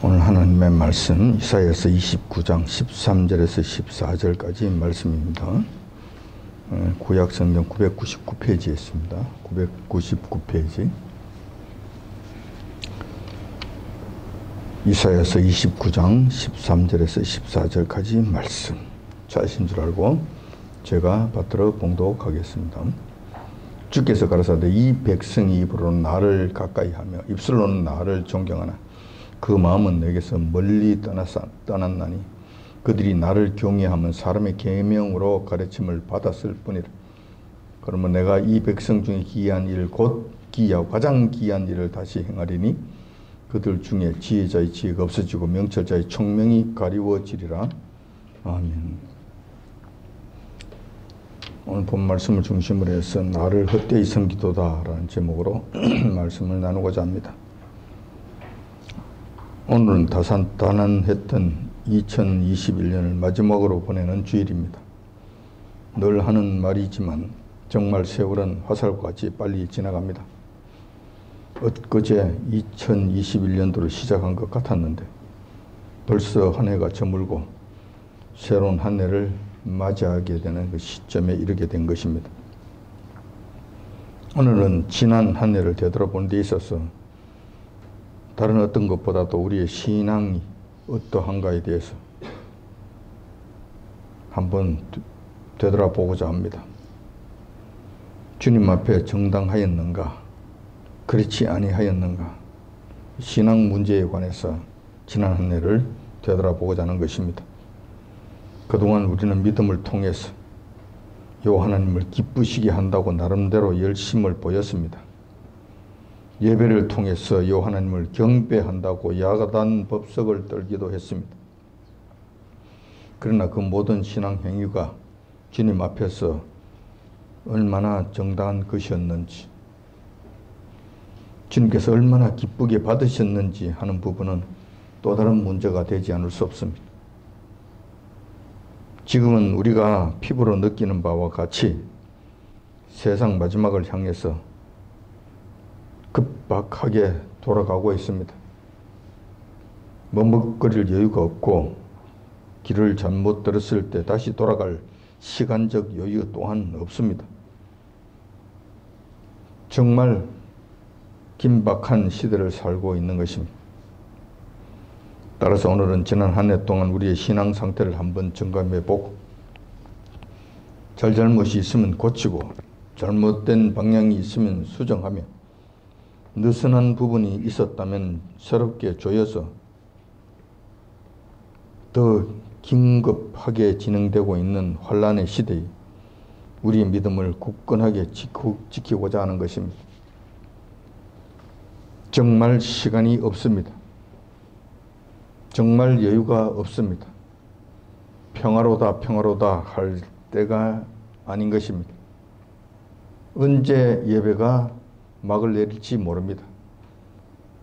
오늘 하나님의 말씀 이사야서 29장 13절에서 14절까지 말씀입니다. 구약성경 999페이지에 있습니다. 999페이지. 이사야서 29장 13절에서 14절까지 말씀. 자신 줄 알고 제가 받들어 봉독하겠습니다. 주께서 가라사대 이 백성이 입으로는 나를 가까이하며 입술로는 나를 존경하나 그 마음은 내게서 멀리 떠났나니 그들이 나를 경외하면 사람의 계명으로 가르침을 받았을 뿐이라. 그러면 내가 이 백성 중에 기이한 일 곧 기이하고 가장 기이한 일을 다시 행하리니 그들 중에 지혜자의 지혜가 없어지고 명철자의 총명이 가리워지리라. 아멘. 오늘 본 말씀을 중심으로 해서 나를 헛되이 섬기도다 라는 제목으로 말씀을 나누고자 합니다. 오늘은 다산다난했던 2021년을 마지막으로 보내는 주일입니다. 늘 하는 말이지만 정말 세월은 화살과 같이 빨리 지나갑니다. 엊그제 2021년도를 시작한 것 같았는데 벌써 한 해가 저물고 새로운 한 해를 맞이하게 되는 그 시점에 이르게 된 것입니다. 오늘은 지난 한 해를 되돌아보는 데 있어서 다른 어떤 것보다도 우리의 신앙이 어떠한가에 대해서 한번 되돌아보고자 합니다. 주님 앞에 정당하였는가? 그렇지 아니하였는가? 신앙 문제에 관해서 지난 한 해를 되돌아보고자 하는 것입니다. 그동안 우리는 믿음을 통해서 요 하나님을 기쁘시게 한다고 나름대로 열심을 보였습니다. 예배를 통해서 요 하나님을 경배한다고 야단 법석을 떨기도 했습니다. 그러나 그 모든 신앙 행위가 주님 앞에서 얼마나 정당한 것이었는지, 주님께서 얼마나 기쁘게 받으셨는지 하는 부분은 또 다른 문제가 되지 않을 수 없습니다. 지금은 우리가 피부로 느끼는 바와 같이 세상 마지막을 향해서 급박하게 돌아가고 있습니다. 머뭇거릴 여유가 없고 길을 잘못 들었을 때 다시 돌아갈 시간적 여유 또한 없습니다. 정말 긴박한 시대를 살고 있는 것입니다. 따라서 오늘은 지난 한 해 동안 우리의 신앙 상태를 한번 점검해보고 잘잘못이 있으면 고치고 잘못된 방향이 있으면 수정하며 느슨한 부분이 있었다면 새롭게 조여서 더 긴급하게 진행되고 있는 환란의 시대에 우리의 믿음을 굳건하게 지키고자 하는 것입니다. 정말 시간이 없습니다. 정말 여유가 없습니다. 평화로다 할 때가 아닌 것입니다. 언제 예배가 막을 내릴지 모릅니다.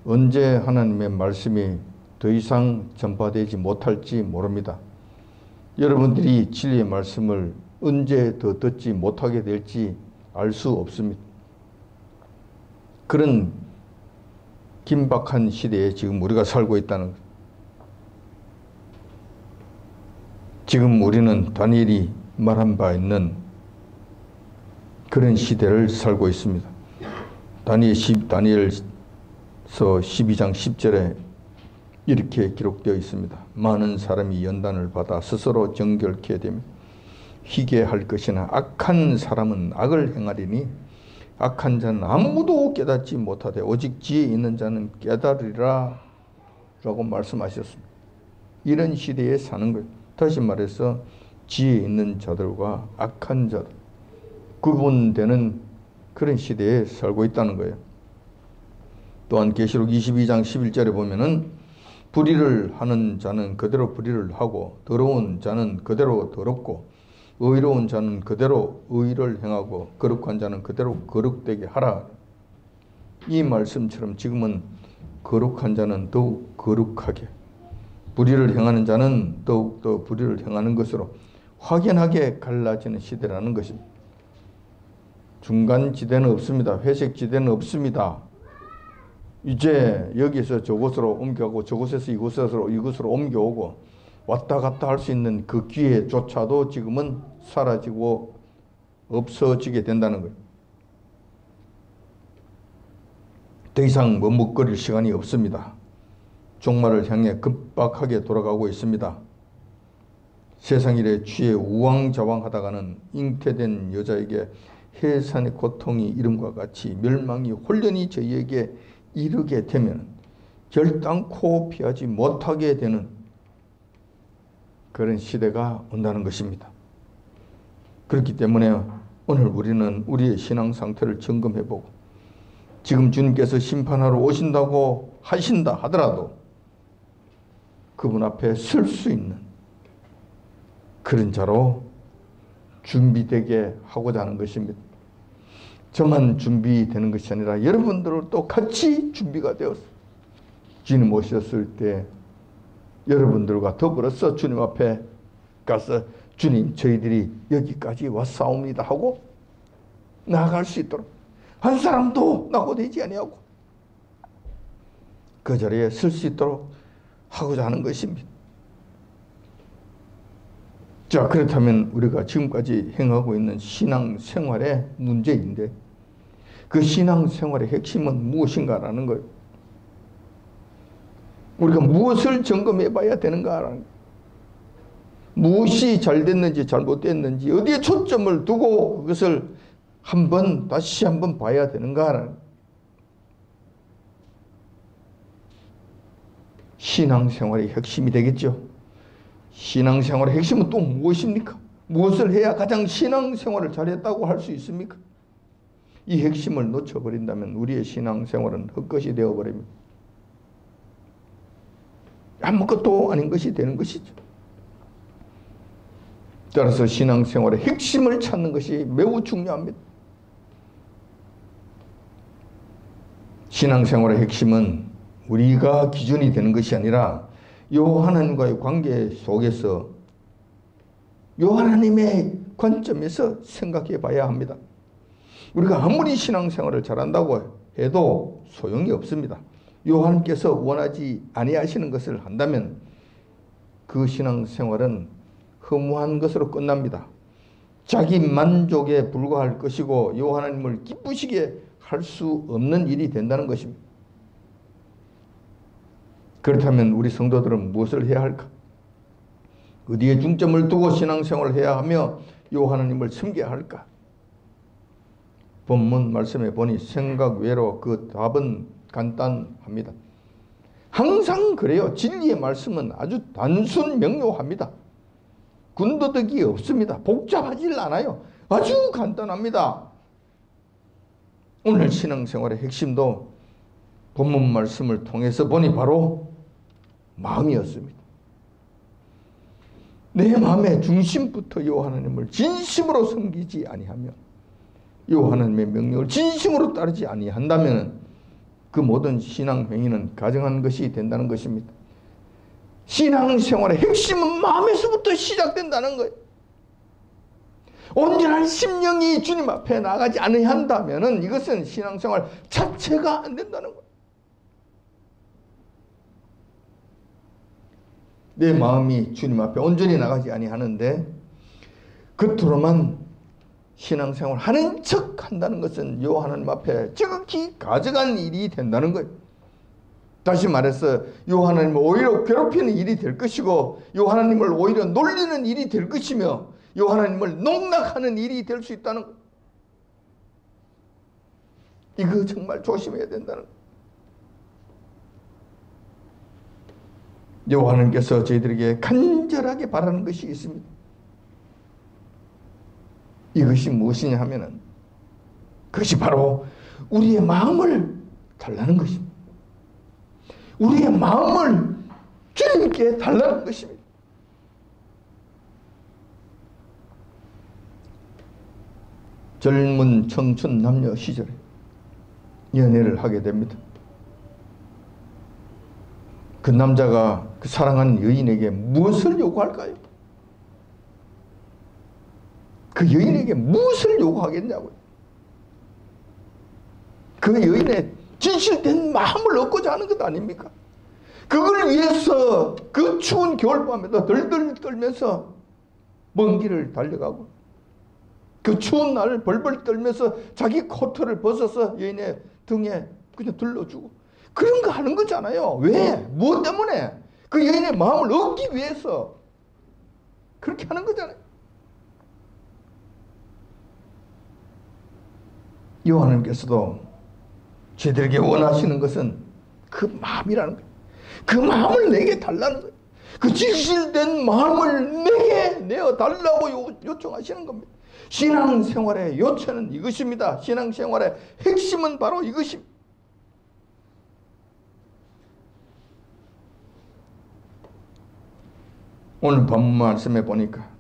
언제 하나님의 말씀이 더 이상 전파되지 못할지 모릅니다. 여러분들이 진리의 말씀을 언제 더 듣지 못하게 될지 알 수 없습니다. 그런 긴박한 시대에 지금 우리가 살고 있다는 것. 지금 우리는 다니엘이 말한 바 있는 그런 시대를 살고 있습니다. 다니엘서 12장 10절에 이렇게 기록되어 있습니다. 많은 사람이 연단을 받아 스스로 정결케 되며 희게 할 것이나 악한 사람은 악을 행하리니 악한 자는 아무도 깨닫지 못하되 오직 지혜 있는 자는 깨달으리라 라고 말씀하셨습니다. 이런 시대에 사는 거예요. 다시 말해서 지혜 있는 자들과 악한 자들, 구분되는 그런 시대에 살고 있다는 거예요. 또한 계시록 22장 11절에 보면은 불의를 하는 자는 그대로 불의를 하고 더러운 자는 그대로 더럽고 의로운 자는 그대로 의를 행하고 거룩한 자는 그대로 거룩되게 하라. 이 말씀처럼 지금은 거룩한 자는 더욱 거룩하게, 불의를 행하는 자는 더욱더 불의를 행하는 것으로 확연하게 갈라지는 시대라는 것입니다. 중간 지대는 없습니다. 회색 지대는 없습니다. 이제 여기서 저곳으로 옮겨가고 저곳에서 이곳으로 옮겨오고 왔다 갔다 할 수 있는 그 기회조차도 지금은 사라지고 없어지게 된다는 거예요. 더 이상 머뭇거릴 시간이 없습니다. 종말을 향해 급박하게 돌아가고 있습니다. 세상 일에 취해 우왕좌왕하다가는 잉태된 여자에게 해산의 고통이 이름과 같이 멸망이 홀연히 저희에게 이르게 되면 결단코 피하지 못하게 되는 그런 시대가 온다는 것입니다. 그렇기 때문에 오늘 우리는 우리의 신앙 상태를 점검해보고 지금 주님께서 심판하러 오신다고 하신다 하더라도 그분 앞에 설 수 있는 그런 자로 준비되게 하고자 하는 것입니다. 저만 준비되는 것이 아니라 여러분들도 같이 준비가 되었어요. 주님 오셨을 때 여러분들과 더불어서 주님 앞에 가서 주님 저희들이 여기까지 왔사옵니다 하고 나아갈 수 있도록 한 사람도 낙오되지 아니하고 그 자리에 설 수 있도록 하고자 하는 것입니다. 자, 그렇다면 우리가 지금까지 행하고 있는 신앙생활의 문제인데 그 신앙생활의 핵심은 무엇인가라는 거예요. 우리가 무엇을 점검해 봐야 되는가라는 거예요. 무엇이 잘 됐는지 잘못됐는지 어디에 초점을 두고 그것을 다시 한번 봐야 되는가라는 거예요. 신앙생활의 핵심이 되겠죠. 신앙생활의 핵심은 또 무엇입니까? 무엇을 해야 가장 신앙생활을 잘했다고 할 수 있습니까? 이 핵심을 놓쳐버린다면 우리의 신앙생활은 헛것이 되어버립니다. 아무것도 아닌 것이 되는 것이죠. 따라서 신앙생활의 핵심을 찾는 것이 매우 중요합니다. 신앙생활의 핵심은 우리가 기준이 되는 것이 아니라 요 하나님과의 관계 속에서 요 하나님의 관점에서 생각해 봐야 합니다. 우리가 아무리 신앙생활을 잘한다고 해도 소용이 없습니다. 요 하나님께서 원하지 아니하시는 것을 한다면 그 신앙생활은 허무한 것으로 끝납니다. 자기 만족에 불과할 것이고 요 하나님을 기쁘시게 할 수 없는 일이 된다는 것입니다. 그렇다면 우리 성도들은 무엇을 해야 할까? 어디에 중점을 두고 신앙생활을 해야 하며 요 하나님을 섬겨야 할까? 본문 말씀에 보니 생각 외로 그 답은 간단합니다. 항상 그래요. 진리의 말씀은 아주 단순 명료합니다. 군더더기 없습니다. 복잡하지 않아요. 아주 간단합니다. 오늘 신앙생활의 핵심도 본문 말씀을 통해서 보니 바로 마음이었습니다. 내 마음의 중심부터 요 하나님을 진심으로 섬기지 아니하며 요 하나님의 명령을 진심으로 따르지 아니한다면 그 모든 신앙 행위는 가정한 것이 된다는 것입니다. 신앙생활의 핵심은 마음에서부터 시작된다는 거예요. 온전한 심령이 주님 앞에 나가지 아니한다면 이것은 신앙생활 자체가 안 된다는 거예요. 내 마음이 주님 앞에 온전히 나가지 아니하는데 겉으로만 신앙생활 하는 척 한다는 것은 요 하나님 앞에 지극히 가져간 일이 된다는 거예요. 다시 말해서 요 하나님을 오히려 괴롭히는 일이 될 것이고 요 하나님을 오히려 놀리는 일이 될 것이며 요 하나님을 농락하는 일이 될 수 있다는 거예요. 이거 정말 조심해야 된다는 거예요. 요 하나님께서 저희들에게 간절하게 바라는 것이 있습니다. 이것이 무엇이냐 하면은 그것이 바로 우리의 마음을 달라는 것입니다. 우리의 마음을 주님께 달라는 것입니다. 젊은 청춘 남녀 시절에 연애를 하게 됩니다. 그 남자가 그 사랑하는 여인에게 무엇을 요구할까요? 그 여인에게 무엇을 요구하겠냐고요. 그 여인의 진실된 마음을 얻고자 하는 것 아닙니까? 그걸 위해서 그 추운 겨울밤에도 덜덜 떨면서 먼 길을 달려가고 그 추운 날을 벌벌 떨면서 자기 코트를 벗어서 여인의 등에 그냥 둘러주고 그런 거 하는 거잖아요. 왜? 무엇 때문에? 그 여인의 마음을 얻기 위해서 그렇게 하는 거잖아요. 하나님께서도 저희들에게 원하시는 것은 그 마음이라는 거예요. 그 마음을 내게 달라는 거예요. 그 진실된 마음을 내게 내어달라고 요청하시는 겁니다. 신앙생활의 요체는 이것입니다. 신앙생활의 핵심은 바로 이것입니다. 오늘 본문 말씀에 보니까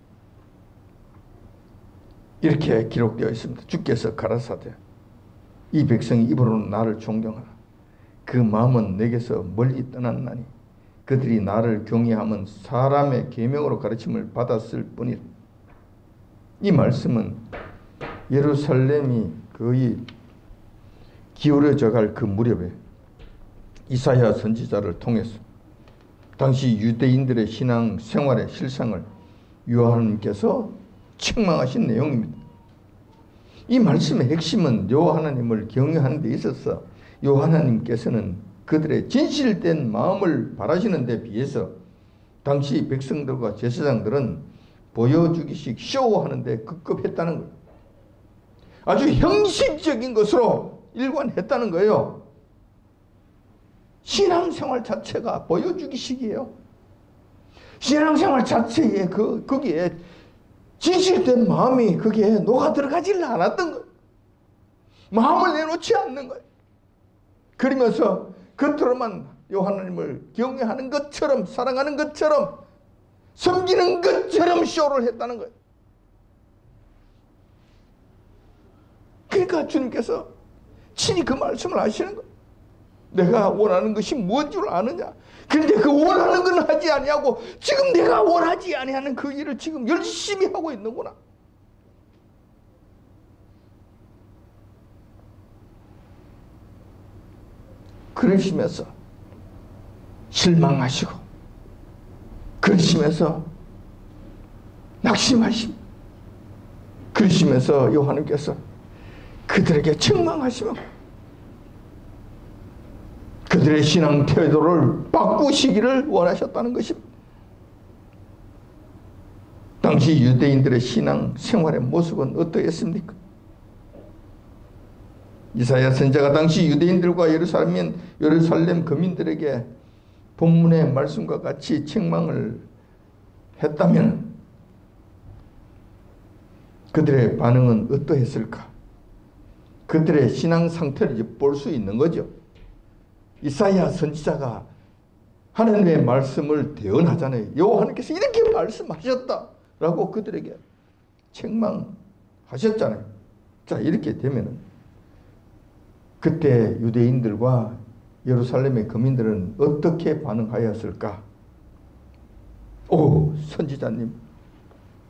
이렇게 기록되어 있습니다. 주께서 가라사대 이 백성이 입으로는 나를 존경하라. 그 마음은 내게서 멀리 떠났나니 그들이 나를 경외함은 사람의 계명으로 가르침을 받았을 뿐이라. 이 말씀은 예루살렘이 거의 기울어져 갈 그 무렵에 이사야 선지자를 통해서 당시 유대인들의 신앙 생활의 실상을 요한님께서 책망하신 내용입니다. 이 말씀의 핵심은 하나님을 경외하는 데 있어서 하나님께서는 그들의 진실된 마음을 바라시는 데 비해서 당시 백성들과 제사장들은 보여주기식 쇼하는 데 급급했다는 거예요. 아주 형식적인 것으로 일관했다는 거예요. 신앙생활 자체가 보여주기식이에요. 신앙생활 자체에 거기에 진실된 마음이 거기에 녹아 들어가지를 않았던 거예요. 마음을 내놓지 않는 거예요. 그러면서 겉으로만 하나님을 경외하는 것처럼 사랑하는 것처럼 섬기는 것처럼 쇼를 했다는 거예요. 그러니까 주님께서 친히 그 말씀을 하시는 거예요. 내가 원하는 것이 무엇인 줄 아느냐? 그런데 그 원하는 건 하지 아니하고 지금 내가 원하지 아니하는 그 일을 지금 열심히 하고 있는구나. 그러시면서 실망하시고 그러시면서 낙심하시고 그러시면서 하나님께서 그들에게 책망하시며 그들의 신앙 태도를 바꾸시기를 원하셨다는 것입니다. 당시 유대인들의 신앙 생활의 모습은 어떠했습니까? 이사야 선지자가 당시 유대인들과 예루살렘 거민들에게 본문의 말씀과 같이 책망을 했다면 그들의 반응은 어떠했을까? 그들의 신앙 상태를 볼 수 있는 거죠. 이사야 선지자가 하나님의 말씀을 대언하잖아요. 여호와께서 이렇게 말씀하셨다라고 그들에게 책망하셨잖아요. 자, 이렇게 되면은 그때 유대인들과 예루살렘의 거민들은 어떻게 반응하였을까? 오, 선지자님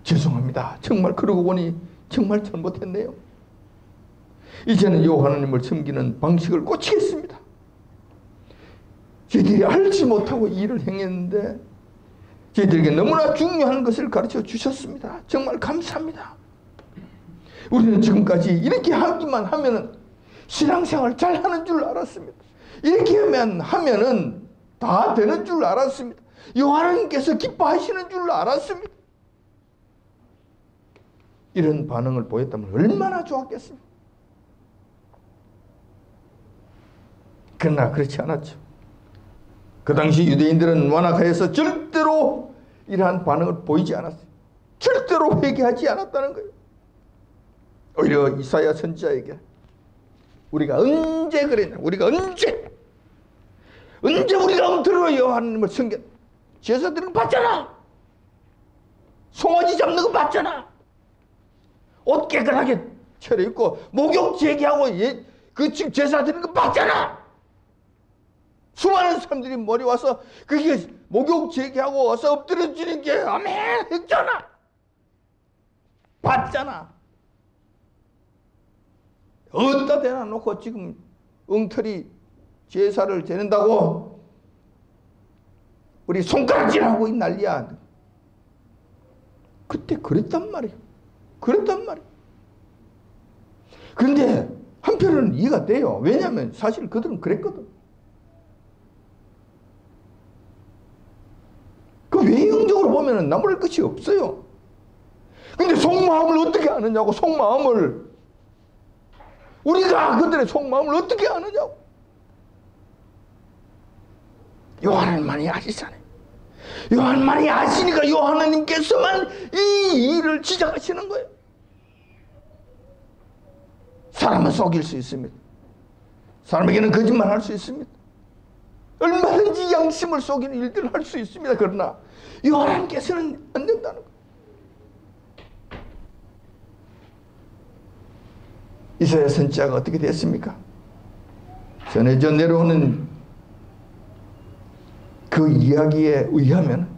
죄송합니다. 정말 그러고 보니 정말 잘못했네요. 이제는 하나님을 섬기는 방식을 고치겠습니다. 저희들이 알지 못하고 이 일을 행했는데 저희들에게 너무나 중요한 것을 가르쳐 주셨습니다. 정말 감사합니다. 우리는 지금까지 이렇게 하기만 하면은 신앙생활 잘 하는 줄 알았습니다. 이렇게 하면은 다 되는 줄 알았습니다. 하나님께서 기뻐하시는 줄 알았습니다. 이런 반응을 보였다면 얼마나 좋았겠습니까? 그러나 그렇지 않았죠. 그 당시 유대인들은 완악하여서 절대로 이러한 반응을 보이지 않았어요. 절대로 회개하지 않았다는 거예요. 오히려 이사야 선지자에게 우리가 언제 그랬냐? 우리가 언제 우리가 엉터리로 하나님을 섬겼? 제사 드리는 거 봤잖아. 송아지 잡는 거 봤잖아. 옷 깨끗하게 차려입고 목욕 제기하고 그 제사 드리는 거 봤잖아. 수많은 사람들이 머리 와서 그게 목욕 제기하고 와서 엎드려지는 게 아멘 했잖아. 봤잖아. 어디다 대놔 놓고 지금 엉터리 제사를 지낸다고 우리 손가락질하고 난리야. 그때 그랬단 말이에요. 그랬단 말이에요. 그런데 한편으로는 이해가 돼요. 왜냐하면 사실 그들은 그랬거든. 그 외형적으로 보면 나무랄 것이 없어요. 근데 속마음을 어떻게 아느냐고. 속마음을. 우리가 그들의 속마음을 어떻게 아느냐고. 요한만이 아시잖아요. 요한만이 아시니까 요한님께서만 이 일을 시작하시는 거예요. 사람은 속일 수 있습니다. 사람에게는 거짓말할 수 있습니다. 얼마든지 양심을 속이는 일들을 할 수 있습니다. 그러나 요한께서는 안 된다는 거예요. 이사야 선지자가 어떻게 됐습니까? 전해져 내려오는 그 이야기에 의하면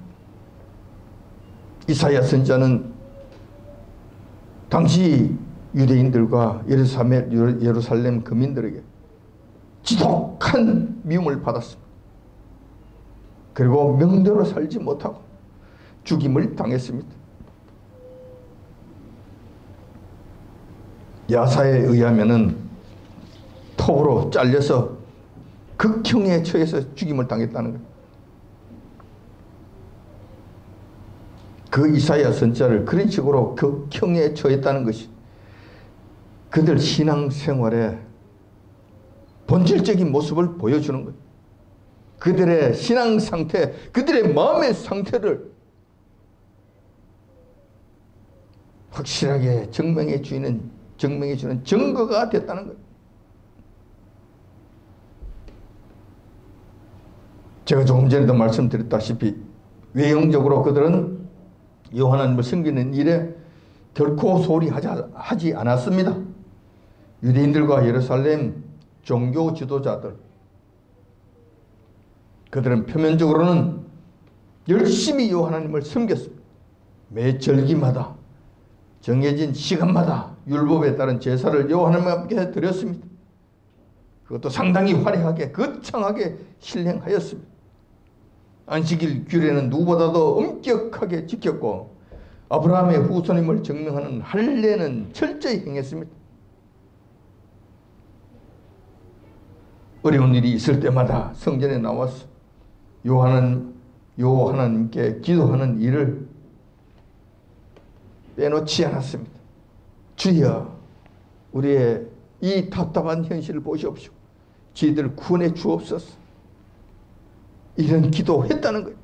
이사야 선지자는 당시 유대인들과 예루살렘 거민들에게 지독한 미움을 받았습니다. 그리고 명대로 살지 못하고 죽임을 당했습니다. 야사에 의하면은 톱으로 잘려서 극형에 처해서 죽임을 당했다는 거예요. 그 이사야 선지자를 그런 식으로 극형에 처했다는 것이 그들 신앙생활의 본질적인 모습을 보여주는 거예요. 그들의 신앙 상태, 그들의 마음의 상태를 확실하게 증명해 주는 증거가 됐다는 거예요. 제가 조금 전에도 말씀드렸다시피 외형적으로 그들은 하나님을 섬기는 일에 결코 소홀히 하지 않았습니다. 유대인들과 예루살렘 종교 지도자들, 그들은 표면적으로는 열심히 하나님을 섬겼습니다. 매 절기마다 정해진 시간마다 율법에 따른 제사를 하나님 앞에 드렸습니다. 그것도 상당히 화려하게 거창하게 실행하였습니다. 안식일 규례는 누구보다도 엄격하게 지켰고 아브라함의 후손임을 증명하는 할례는 철저히 행했습니다. 어려운 일이 있을 때마다 성전에 나와서 하나님께 기도하는 일을 빼놓지 않았습니다. 주여, 우리의 이 답답한 현실을 보시옵시고 저희들을 구원해 주옵소서. 이런 기도했다는 거예요.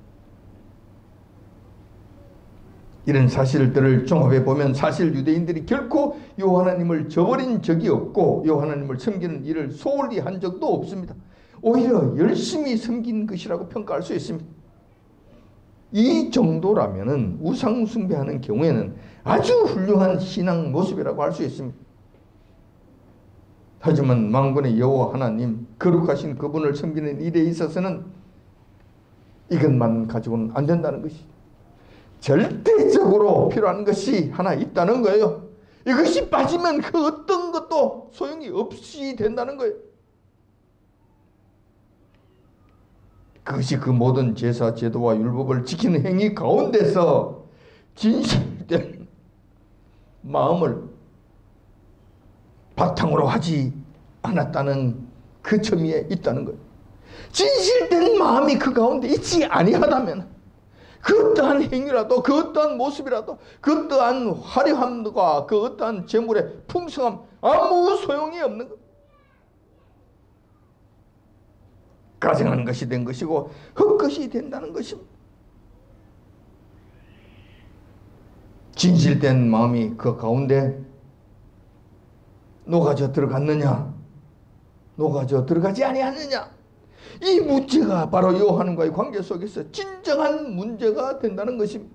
이런 사실들을 종합해 보면 사실 유대인들이 결코 하나님을 저버린 적이 없고 하나님을 섬기는 일을 소홀히 한 적도 없습니다. 오히려 열심히 섬긴 것이라고 평가할 수 있습니다. 이 정도라면은 우상 숭배하는 경우에는 아주 훌륭한 신앙 모습이라고 할 수 있습니다. 하지만 만군의 여호와 하나님, 거룩하신 그분을 섬기는 일에 있어서는 이것만 가지고는 안 된다는 것이 절대적으로 필요한 것이 하나 있다는 거예요. 이것이 빠지면 그 어떤 것도 소용이 없이 된다는 거예요. 그것이 그 모든 제사, 제도와 율법을 지키는 행위 가운데서 진실된 마음을 바탕으로 하지 않았다는 그 점에 있다는 거예요. 진실된 마음이 그 가운데 있지 아니하다면 그 어떠한 행위라도, 그 어떠한 모습이라도, 그 어떠한 화려함과 그 어떠한 재물의 풍성함 아무 소용이 없는 것. 가증한 것이 된 것이고 헛것이 된다는 것입니다. 진실된 마음이 그 가운데 녹아져 들어갔느냐, 녹아져 들어가지 아니하느냐, 이 문제가 바로 하나님과의 관계 속에서 진정한 문제가 된다는 것입니다.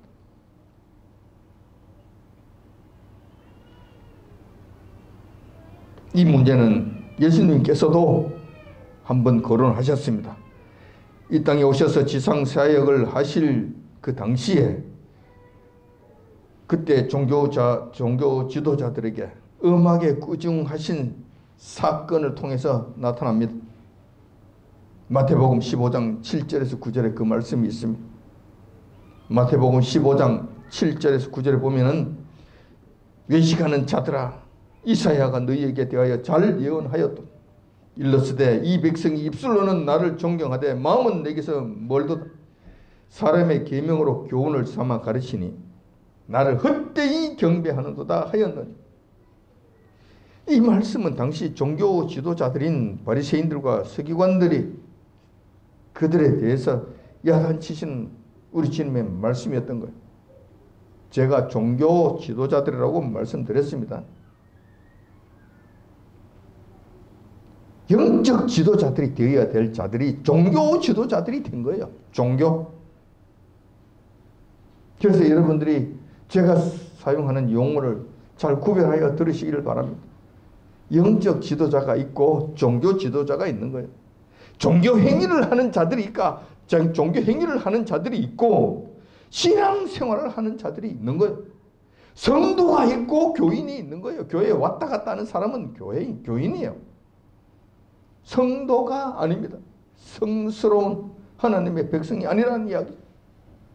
이 문제는 예수님께서도 한번 거론하셨습니다. 이 땅에 오셔서 지상사역을 하실 그 당시에 그때 종교 지도자들에게 엄하게 꾸중하신 사건을 통해서 나타납니다. 마태복음 15장 7절에서 9절에 그 말씀이 있습니다. 마태복음 15장 7절에서 9절에 보면은 외식하는 자들아 이사야가 너희에게 대하여 잘 예언하였다. 일러스되 이 백성이 입술로는 나를 존경하되 마음은 내게서 멀도다. 사람의 계명으로 교훈을 삼아 가르치니 나를 헛되이 경배하는도다 하였느니. 이 말씀은 당시 종교 지도자들인 바리새인들과 서기관들이 그들에 대해서 야단치시는 우리 주님의 말씀이었던 거예요. 제가 종교 지도자들이라고 말씀드렸습니다. 영적 지도자들이 되어야 될 자들이 종교 지도자들이 된 거예요. 종교. 그래서 여러분들이 제가 사용하는 용어를 잘 구별하여 들으시기를 바랍니다. 영적 지도자가 있고 종교 지도자가 있는 거예요. 종교 행위를 하는 자들이 있까 종교 행위를 하는 자들이 있고 신앙생활을 하는 자들이 있는 거예요. 성도가 있고 교인이 있는 거예요. 교회에 왔다 갔다 하는 사람은 교인이에요. 성도가 아닙니다. 성스러운 하나님의 백성이 아니라는 이야기.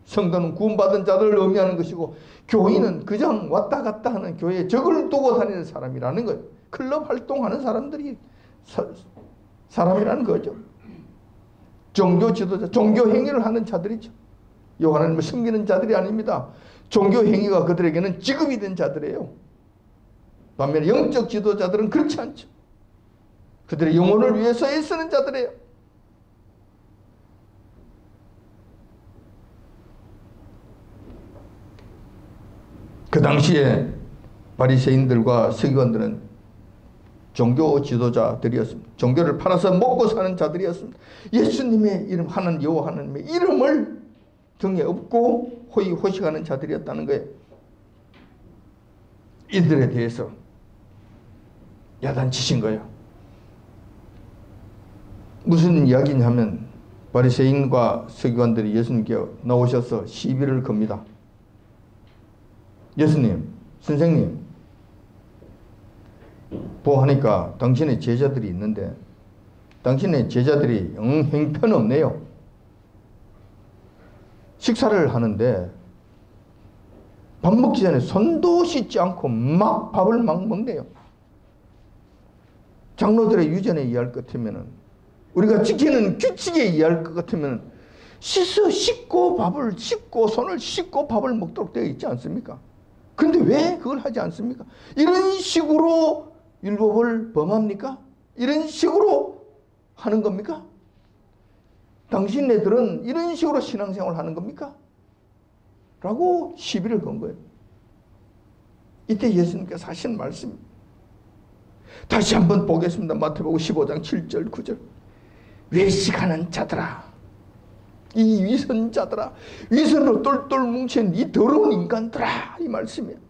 성도는 구원받은 자들을 의미하는 것이고 교인은 그냥 왔다 갔다 하는 교회에 적을 두고 다니는 사람이라는 거예요. 클럽 활동하는 사람들이 사람이라는 거죠. 종교 지도자, 종교 행위를 하는 자들이죠. 하나님을 섬기는 자들이 아닙니다. 종교 행위가 그들에게는 직업이 된 자들이에요. 반면에 영적 지도자들은 그렇지 않죠. 그들의 영혼을 위해서 애쓰는 자들이에요. 그 당시에 바리새인들과 서기관들은 종교 지도자들이었습니다. 종교를 팔아서 먹고 사는 자들이었습니다. 예수님의 이름, 여호와 하나님의 이름을 등에 업고 호의호식하는 자들이었다는 거예요. 이들에 대해서 야단치신 거예요. 무슨 이야기냐면 바리새인과 서기관들이 예수님께 나오셔서 시비를 겁니다. 예수님, 선생님, 보하니까 당신의 제자들이 있는데 당신의 제자들이 영 형편없네요. 식사를 하는데 밥 먹기 전에 손도 씻지 않고 막 밥을 막 먹네요. 장로들의 유전에 의할 것 같으면, 우리가 지키는 규칙에 의할 것 같으면 씻고 밥을 씻고 손을 씻고 밥을 먹도록 되어 있지 않습니까? 근데 왜 그걸 하지 않습니까? 이런 식으로 율법을 범합니까? 이런 식으로 하는 겁니까? 당신네들은 이런 식으로 신앙생활을 하는 겁니까? 라고 시비를 건 거예요. 이때 예수님께서 하신 말씀 다시 한번 보겠습니다. 마태복음 15장 7절 9절. 외식하는 자들아, 이 위선자들아, 위선으로 똘똘 뭉친 이 더러운 인간들아, 이 말씀이에요.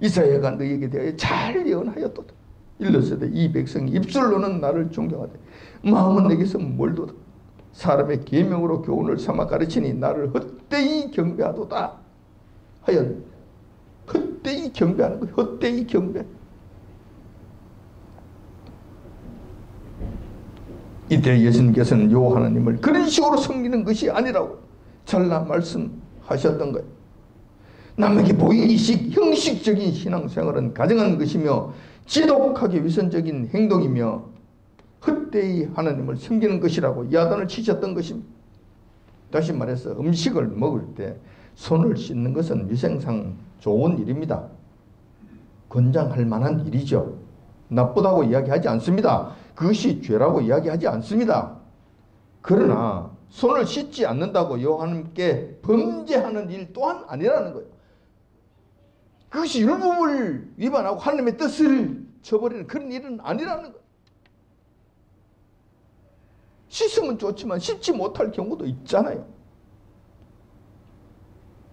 이사야가 너희에게 대하여 잘 예언하였도다. 일러스되 이 백성이 입술로는 나를 존경하되 마음은 내게서 멀도다. 사람의 계명으로 교훈을 삼아 가르치니 나를 헛되이 경배하도다 하였. 헛되이 경배하는 거예요. 헛되이 경배. 이때 예수님께서는 요 하나님을 그런 식으로 섬기는 것이 아니라고 잘라 말씀하셨던 거예요. 남에게 보이는 형식적인 신앙생활은 가정한 것이며 지독하게 위선적인 행동이며 헛되이 하나님을 섬기는 것이라고 야단을 치셨던 것입니다. 다시 말해서 음식을 먹을 때 손을 씻는 것은 위생상 좋은 일입니다. 권장할 만한 일이죠. 나쁘다고 이야기하지 않습니다. 그것이 죄라고 이야기하지 않습니다. 그러나 손을 씻지 않는다고 하나님께 범죄하는 일 또한 아니라는 거예요. 그것이 율법을 위반하고 하나님의 뜻을 저버리는 그런 일은 아니라는 거예요. 씻으면 좋지만 씻지 못할 경우도 있잖아요.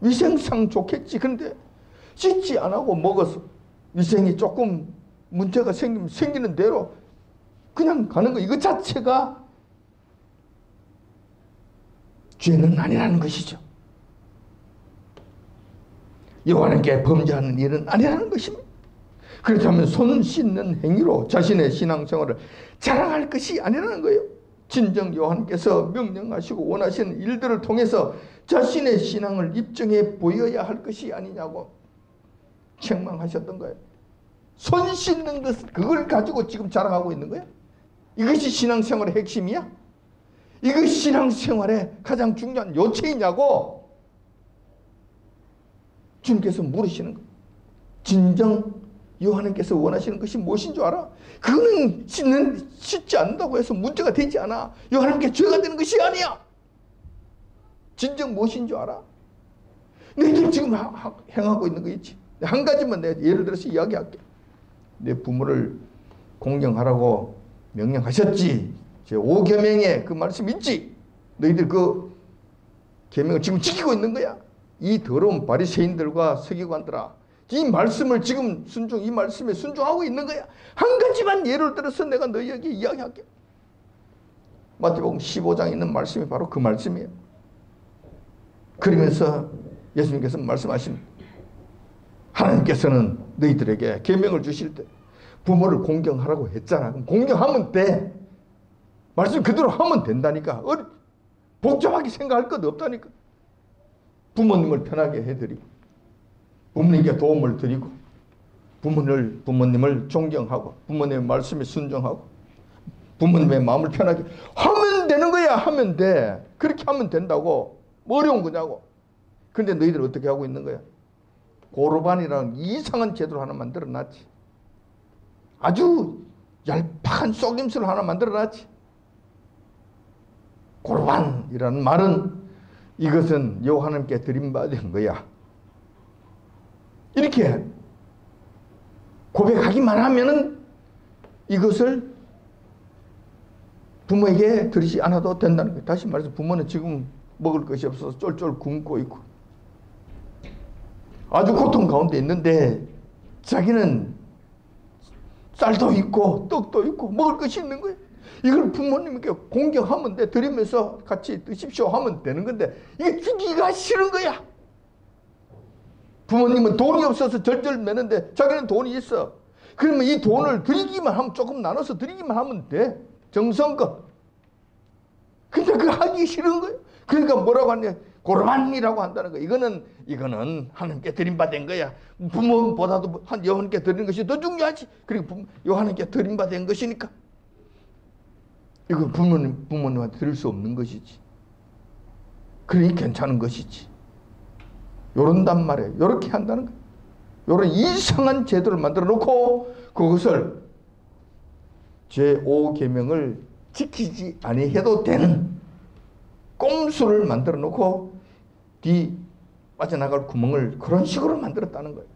위생상 좋겠지. 그런데 씻지 안 하고 먹어서 위생이 조금 문제가 생기는 대로 그냥 가는 거, 이거 자체가 죄는 아니라는 것이죠. 여호와께 범죄하는 일은 아니라는 것입니다. 그렇다면 손 씻는 행위로 자신의 신앙생활을 자랑할 것이 아니라는 거예요. 진정 요한께서 명령하시고 원하시는 일들을 통해서 자신의 신앙을 입증해 보여야 할 것이 아니냐고 책망하셨던 거예요. 손 씻는 것, 그걸 가지고 지금 자랑하고 있는 거야? 이것이 신앙생활의 핵심이야? 이것이 신앙생활의 가장 중요한 요체이냐고 주님께서 물으시는 거예요. 진정 요한님께서 원하시는 것이 무엇인 줄 알아? 그거는 씻지 않는다고 해서 문제가 되지 않아. 요한님께 죄가 되는 것이 아니야. 진정 무엇인 줄 알아? 너희들 지금 행하고 있는 거 있지? 한 가지만 내가 예를 들어서 이야기할게. 내 부모를 공경하라고 명령하셨지. 제 5계명에 그 말씀 있지? 너희들 그 계명을 지금 지키고 있는 거야. 이 더러운 바리새인들과 서기관들아, 이 말씀을 지금 이 말씀에 순종하고 있는 거야. 한 가지만 예를 들어서 내가 너희에게 이야기할게. 마태복음 15장에 있는 말씀이 바로 그 말씀이에요. 그러면서 예수님께서 말씀하십니다. 하나님께서는 너희들에게 계명을 주실 때 부모를 공경하라고 했잖아. 그럼 공경하면 돼. 말씀 그대로 하면 된다니까. 복잡하게 생각할 것 없다니까. 부모님을 편하게 해드리고 부모님께 도움을 드리고 부모님을 존경하고 부모님의 말씀에 순종하고 부모님의 마음을 편하게 하면 되는 거야. 하면 돼. 그렇게 하면 된다고. 뭐 어려운 거냐고. 근데 너희들 어떻게 하고 있는 거야? 고르반이라는 이상한 제도를 하나 만들어놨지. 아주 얄팍한 속임수를 하나 만들어놨지. 고르반이라는 말은 이것은 요한님께 드림받은 거야. 이렇게 고백하기만 하면은 이것을 부모에게 드리지 않아도 된다는 거예요. 다시 말해서 부모는 지금 먹을 것이 없어서 쫄쫄 굶고 있고 아주 고통 가운데 있는데 자기는 쌀도 있고 떡도 있고 먹을 것이 있는 거예요. 이걸 부모님께 공경하면 돼. 드리면서 같이 드십시오 하면 되는 건데 이게 주기가 싫은 거야. 부모님은 돈이 없어서 절절 매는데 자기는 돈이 있어. 그러면 이 돈을 드리기만 하면 조금 나눠서 드리기만 하면 돼. 정성껏. 근데 그거 하기 싫은 거예요. 그러니까 뭐라고 하냐. 고르반이라고 한다는 거야. 이거는 하나님께 드림받은 거야. 부모보다도 요한님께 드리는 것이 더 중요하지. 그리고 요한님께 드림받은 것이니까. 이거 부모님한테 드릴 수 없는 것이지. 그러니 괜찮은 것이지. 요런단 말이에요. 요렇게 한다는 거예요. 요런 이상한 제도를 만들어 놓고 그것을 제5계명을 지키지 아니해도 되는 꼼수를 만들어 놓고 뒤 빠져나갈 구멍을 그런 식으로 만들었다는 거예요.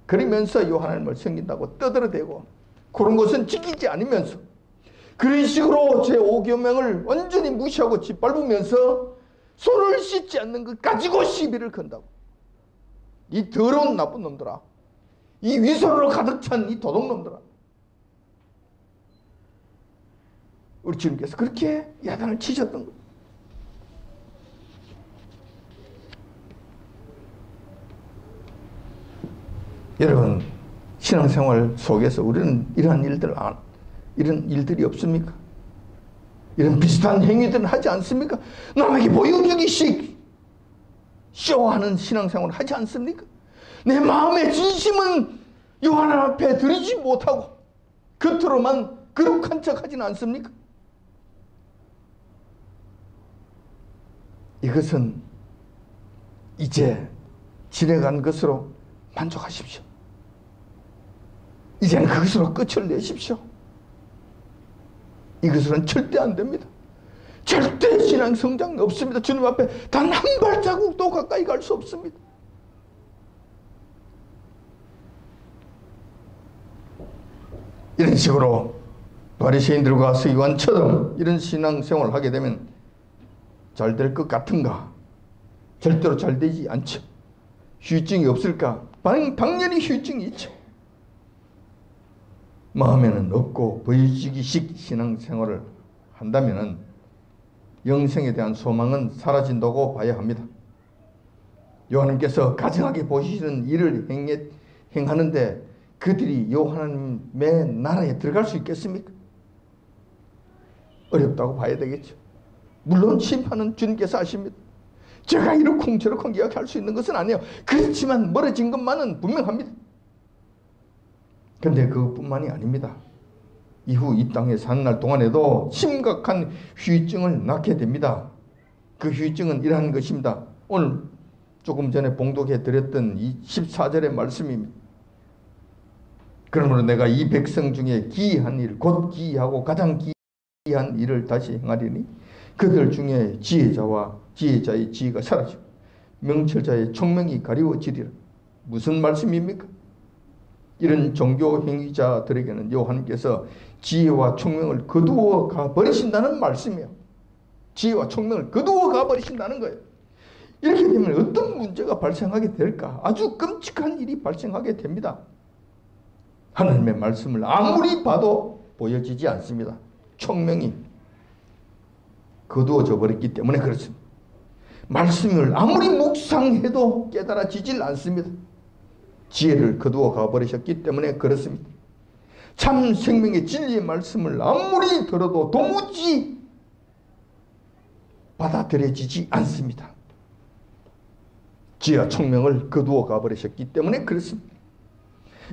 그러면서 하나님을 섬긴다고 떠들어대고 그런 것은 지키지 않으면서 그런 식으로 제5계명을 완전히 무시하고 짓밟으면서 손을 씻지 않는 것 가지고 시비를 건다고. 이 더러운 나쁜 놈들아. 이 위선으로 가득 찬 이 도둑놈들아. 우리 주님께서 그렇게 야단을 치셨던 거예요. 여러분, 신앙생활 속에서 우리는 이런 일들이 없습니까? 이런 비슷한 행위들은 하지 않습니까? 남에게 보여주기식 쇼하는 신앙생활을 하지 않습니까? 내 마음의 진심은 요한 앞에 드리지 못하고 겉으로만 거룩한 척 하지는 않습니까? 이것은 이제 지나간 것으로 만족하십시오. 이제는 그것으로 끝을 내십시오. 이것으로는 절대 안 됩니다. 절대 신앙 성장이 없습니다. 주님 앞에 단 한 발자국도 가까이 갈 수 없습니다. 이런 식으로 바리새인들과 서기관처럼 이런 신앙생활을 하게 되면 잘 될 것 같은가? 절대로 잘 되지 않죠. 후유증이 없을까? 당연히 후유증이 있죠. 마음에는 없고 보여주기식 신앙생활을 한다면 영생에 대한 소망은 사라진다고 봐야 합니다. 요한님께서 가증하게 보시는 일을 행하는데 그들이 하나님의 나라에 들어갈 수 있겠습니까? 어렵다고 봐야 되겠죠. 물론 심판은 주님께서 하십니다. 제가 이러쿵저러쿵 이야기할 수 있는 것은 아니에요. 그렇지만 멀어진 것만은 분명합니다. 그런데 그것뿐만이 아닙니다. 이후 이 땅에 사는 날 동안에도 심각한 후유증을 낳게 됩니다. 그 후유증은 이러한 것입니다. 오늘 조금 전에 봉독해 드렸던 이 14절의 말씀입니다. 그러므로 내가 이 백성 중에 기이한 일, 곧 기이하고 가장 기이한 일을 다시 행하리니 그들 중에 지혜자의 지혜가 사라지고 명철자의 총명이 가리워지리라. 무슨 말씀입니까? 이런 종교 행위자들에게는 요한께서 지혜와 총명을 거두어 가버리신다는 말씀이에요. 지혜와 총명을 거두어 가버리신다는 거예요. 이렇게 되면 어떤 문제가 발생하게 될까? 아주 끔찍한 일이 발생하게 됩니다. 하나님의 말씀을 아무리 봐도 보여지지 않습니다. 총명이 거두어져 버렸기 때문에 그렇습니다. 말씀을 아무리 묵상해도 깨달아지질 않습니다. 지혜를 거두어 가버리셨기 때문에 그렇습니다. 참 생명의 진리의 말씀을 아무리 들어도 도무지 받아들여지지 않습니다. 지혜와 총명을 거두어 가버리셨기 때문에 그렇습니다.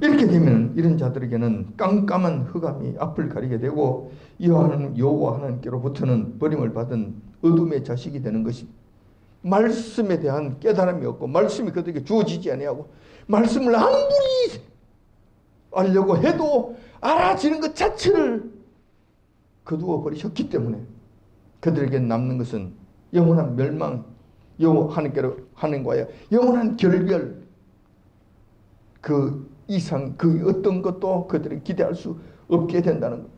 이렇게 되면 이런 자들에게는 깜깜한 흑암이 앞을 가리게 되고 여호와 하나님께로부터는 버림을 받은 어둠의 자식이 되는 것입니다. 말씀에 대한 깨달음이 없고 말씀이 그들에게 주어지지 아니하고 말씀을 아무리 알려고 해도 알아지는 것 자체를 거두어 버리셨기 때문에 그들에게 남는 것은 영원한 멸망, 하나님과의 영원한 결별, 그 이상 그 어떤 것도 그들이 기대할 수 없게 된다는 것.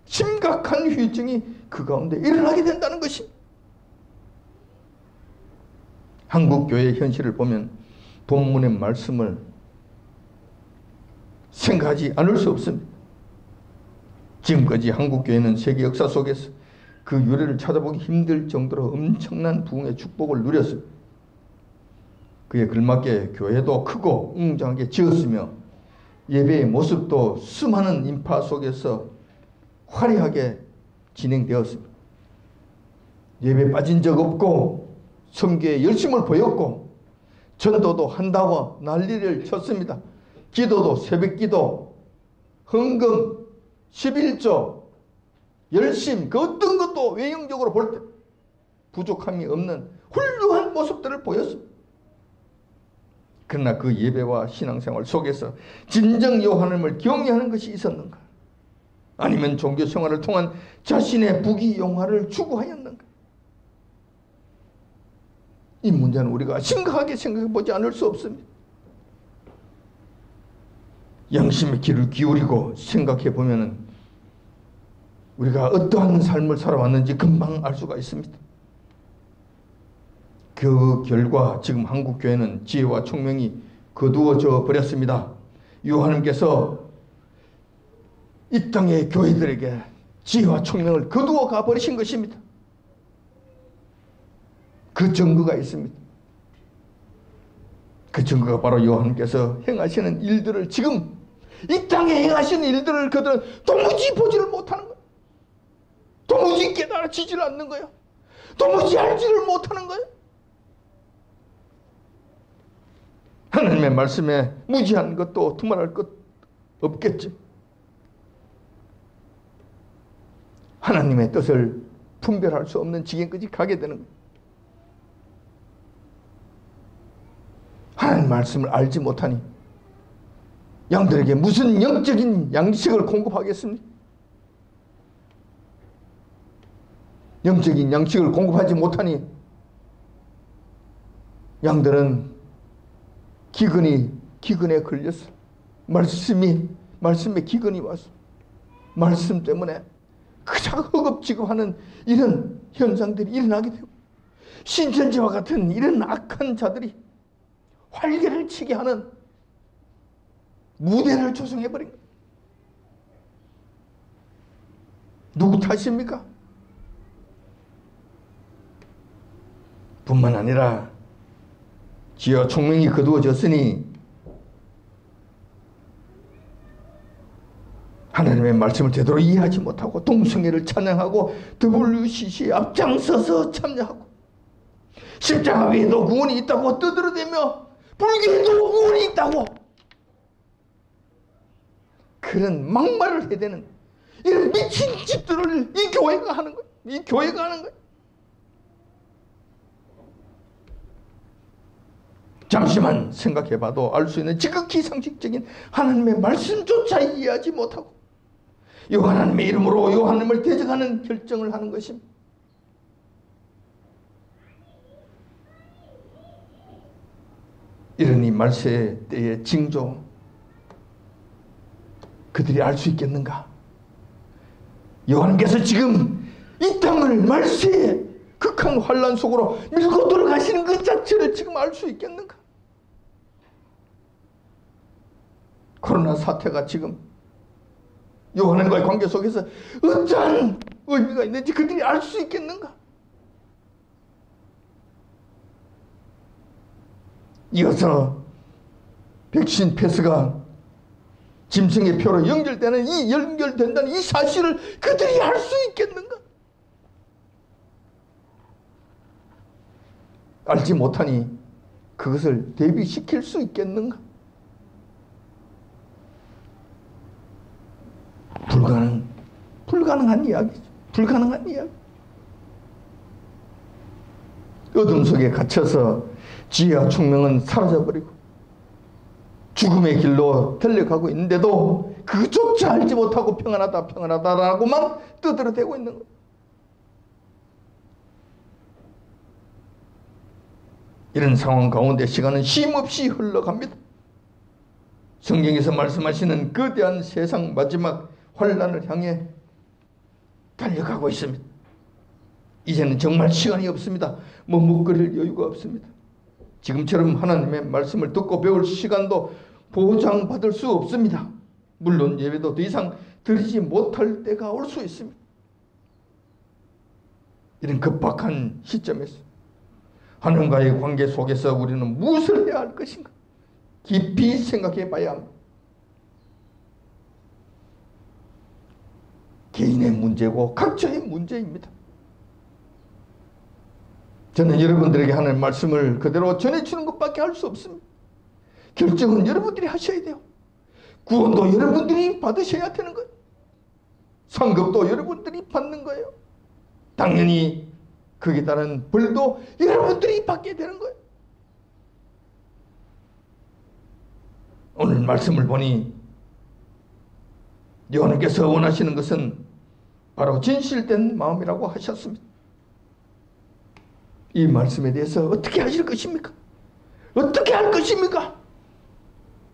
심각한 후유증이 그 가운데 일어나게 된다는 것입니다. 한국교회의 현실을 보면 본문의 말씀을 생각하지 않을 수 없습니다. 지금까지 한국교회는 세계 역사 속에서 그 유래를 찾아보기 힘들 정도로 엄청난 부흥의 축복을 누렸습니다. 그에 걸맞게 교회도 크고 웅장하게 지었으며 예배의 모습도 수많은 인파 속에서 화려하게 진행되었습니다. 예배 빠진 적 없고 선교에 열심을 보였고 전도도 한다고 난리를 쳤습니다. 기도도 새벽기도, 헌금, 11조, 열심 그 어떤 것도 외형적으로 볼 때 부족함이 없는 훌륭한 모습들을 보였습니다. 그러나 그 예배와 신앙생활 속에서 진정 하나님을 경외하는 것이 있었는가? 아니면 종교생활을 통한 자신의 부귀영화를 추구하였는가? 이 문제는 우리가 심각하게 생각해 보지 않을 수 없습니다. 양심의 귀를 기울이고 생각해 보면 우리가 어떠한 삶을 살아왔는지 금방 알 수가 있습니다. 그 결과 지금 한국교회는 지혜와 총명이 거두어져 버렸습니다. 하나님께서 이 땅의 교회들에게 지혜와 총명을 거두어 가버리신 것입니다. 그 증거가 있습니다. 그 증거가 바로 하나님께서 행하시는 일들을 지금 이 땅에 행하시는 일들을 그들은 도무지 보지를 못하는 거예요. 도무지 깨달아지질 않는 거예요. 도무지 알지를 못하는 거예요. 하나님의 말씀에 무지한 것도 두말할 것 없겠지. 하나님의 뜻을 분별할 수 없는 지경까지 가게 되는 거예요. 하나님 말씀을 알지 못하니 양들에게 무슨 영적인 양식을 공급하겠습니까? 영적인 양식을 공급하지 못하니 양들은 기근에 걸렸어. 말씀에 기근이 왔어. 말씀 때문에 그저 허겁지겁하는 이런 현상들이 일어나게 되고 신천지와 같은 이런 악한 자들이 활개를 치게 하는 무대를 조성해버린 거예요. 누구 탓입니까? 뿐만 아니라 지혜와 총명이 거두어졌으니 하나님의 말씀을 제대로 이해하지 못하고 동성애를 찬양하고 WCC에 앞장서서 참여하고 십자가 외에도 구원이 있다고 떠들어대며 불교에도 구원이 있다고 그런 막말을 해대는 이런 미친 짓들을 이 교회가 하는 거예요. 이 교회가 하는 거예요. 잠시만 생각해봐도 알 수 있는 지극히 상식적인 하나님의 말씀조차 이해하지 못하고 이 하나님의 이름으로 이 하나님을 대적하는 결정을 하는 것입니다. 이런 이 말세 때의 징조 그들이 알 수 있겠는가? 여호와께서 지금 이 땅을 말세의 극한 환란 속으로 밀고 들어가시는 그 자체를 지금 알 수 있겠는가? 코로나 사태가 지금 요한과의 관계 속에서 어떠한 의미가 있는지 그들이 알 수 있겠는가? 이어서 백신 패스가 짐승의 표로 연결된다는 이 사실을 그들이 알 수 있겠는가? 알지 못하니 그것을 대비시킬 수 있겠는가? 불가능한 이야기죠. 불가능한 이야기. 어둠 속에 갇혀서 지혜와 총명은 사라져버리고 죽음의 길로 달려가고 있는데도 그조차 알지 못하고 평안하다 평안하다라고만 떠들어대고 있는 거예요. 이런 상황 가운데 시간은 쉼없이 흘러갑니다. 성경에서 말씀하시는 거대한 세상 마지막 환란을 향해 달려가고 있습니다. 이제는 정말 시간이 없습니다. 머뭇거릴 여유가 없습니다. 지금처럼 하나님의 말씀을 듣고 배울 시간도 보장받을 수 없습니다. 물론 예배도 더 이상 드리지 못할 때가 올 수 있습니다. 이런 급박한 시점에서 하나님과의 관계 속에서 우리는 무엇을 해야 할 것인가? 깊이 생각해 봐야 합니다. 개인의 문제고 각자의 문제입니다. 저는 여러분들에게 하는 말씀을 그대로 전해주는 것밖에 할 수 없습니다. 결정은 여러분들이 하셔야 돼요. 구원도 여러분들이 받으셔야 되는 거예요. 상급도 여러분들이 받는 거예요. 당연히 거기에 따른 벌도 여러분들이 받게 되는 거예요. 오늘 말씀을 보니 여호와께서 원하시는 것은 바로 진실된 마음이라고 하셨습니다. 이 말씀에 대해서 어떻게 하실 것입니까? 어떻게 할 것입니까?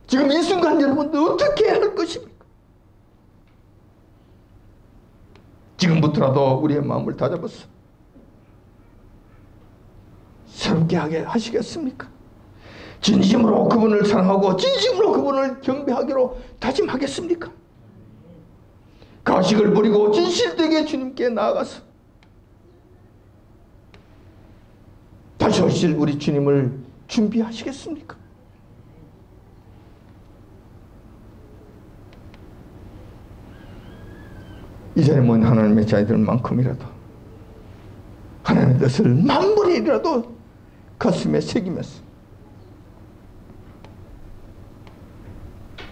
지금 이 순간 여러분들 어떻게 할 것입니까? 지금부터라도 우리의 마음을 다잡아서 새롭게 하게 하시겠습니까? 진심으로 그분을 사랑하고 진심으로 그분을 경배하기로 다짐하겠습니까? 가식을 버리고 진실되게 주님께 나아가서 다시 오실 우리 주님을 준비하시겠습니까? 이 자리에 모인 하나님의 자녀들만큼이라도 하나님의 뜻을 만번이라도 가슴에 새기면서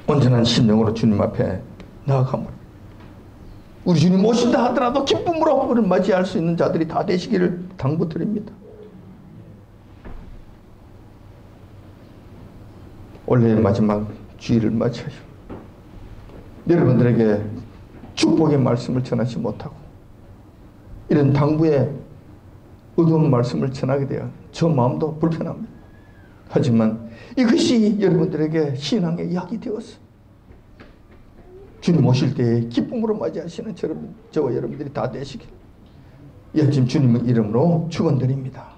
온전한 심령으로 주님 앞에 나아가므로 우리 주님 오신다 하더라도 기쁨으로 그를 맞이할 수 있는 자들이 다 되시기를 당부드립니다. 올해의 마지막 주일을 맞이하여 여러분들에게 축복의 말씀을 전하지 못하고 이런 당부의 어두운 말씀을 전하게 되어 저 마음도 불편합니다. 하지만 이것이 여러분들에게 신앙의 약이 되어서 주님 오실 때에 기쁨으로 맞이하시는 저와 여러분들이 다 되시길 예수님 주님의 이름으로 축원드립니다.